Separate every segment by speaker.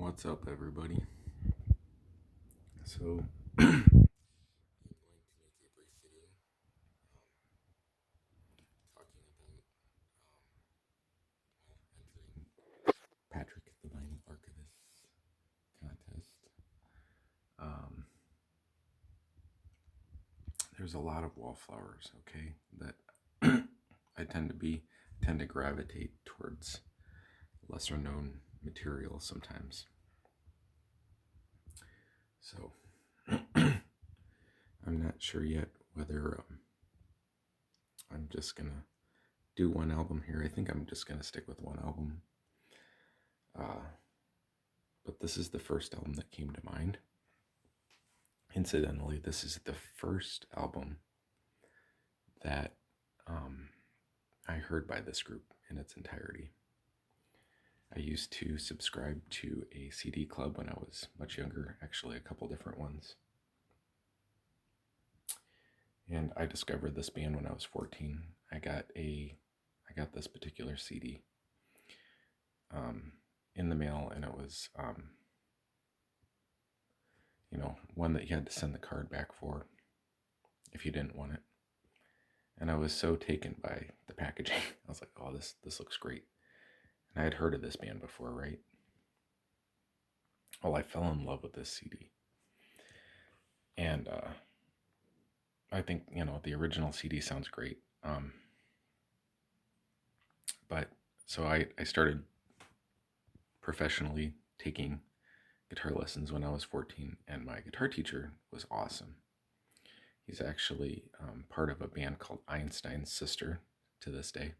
Speaker 1: What's up, everybody? So, I'm going to make a brief video talking about entering Patrick the Vinyl Archivist contest. Um, there's a lot of wallflowers, okay, that I tend to gravitate towards lesser known material sometimes. So, I'm not sure yet whether I'm just gonna do one album here. I think I'm just gonna stick with one album. But this is the first album that came to mind. Incidentally, this is the first album that I heard by this group in its entirety. I used to subscribe to a CD club when I was much younger, actually a couple different ones. And I discovered this band when I was 14. I got this particular CD in the mail, and it was one that you had to send the card back for if you didn't want it. And I was so taken by the packaging. I was like, oh, this looks great. And I had heard of this band before, right? Well, I fell in love with this CD. And I think, the original CD sounds great. But so I started professionally taking guitar lessons when I was 14, and my guitar teacher was awesome. He's actually part of a band called Einstein's Sister to this day.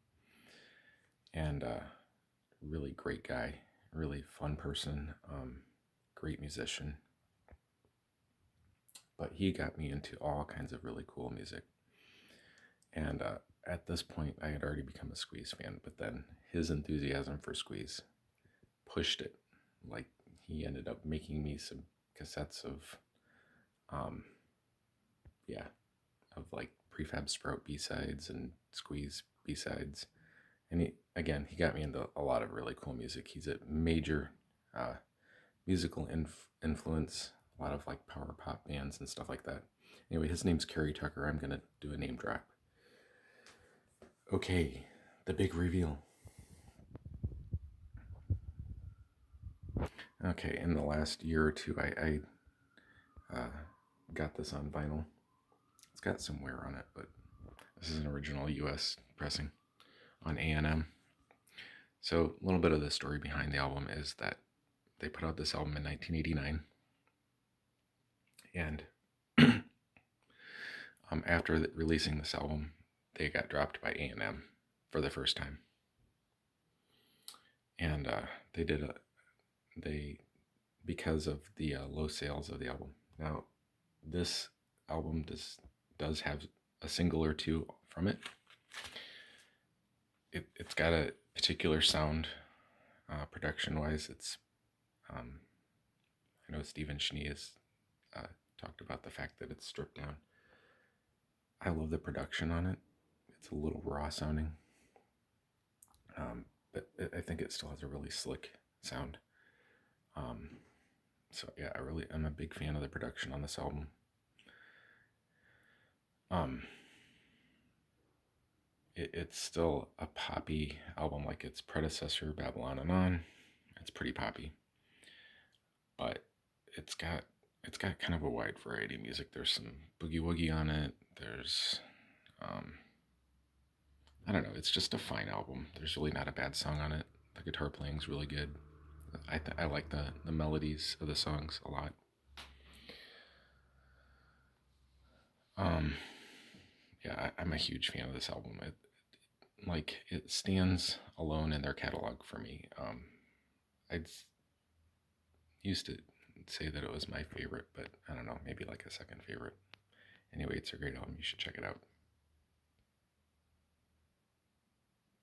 Speaker 1: And really great guy, really fun person, great musician. But he got me into all kinds of really cool music. And at this point, I had already become a Squeeze fan, but then his enthusiasm for Squeeze pushed it. Like, he ended up making me some cassettes of like Prefab Sprout B-sides and Squeeze B-sides. And he got me into a lot of really cool music. He's a major musical influence, a lot of like power pop bands and stuff like that. Anyway, his name's Kerry Tucker. I'm going to do a name drop. Okay, the big reveal. Okay, in the last year or two, I got this on vinyl. It's got some wear on it, but this is an original US pressing on A&M. So a little bit of the story behind the album is that they put out this album in 1989. And after releasing this album, they got dropped by A&M for the first time. And because of the low sales of the album. Now, this album does have a single or two from it. It's got a particular sound, production-wise. It's I know Stephen Schnee has talked about the fact that it's stripped down. I love the production on it. It's a little raw sounding, but I think it still has a really slick sound. So yeah, I'm a big fan of the production on this album. It's still a poppy album like its predecessor, Babylon and On. It's pretty poppy, but it's got kind of a wide variety of music. There's some boogie woogie on it. There's I don't know. It's just a fine album. There's really not a bad song on it. The guitar playing's really good. I like the melodies of the songs a lot. Yeah, I'm a huge fan of this album. It stands alone in their catalog for me. I'd used to say that it was my favorite, but I don't know, maybe like a second favorite. Anyway, it's a great album. You should check it out.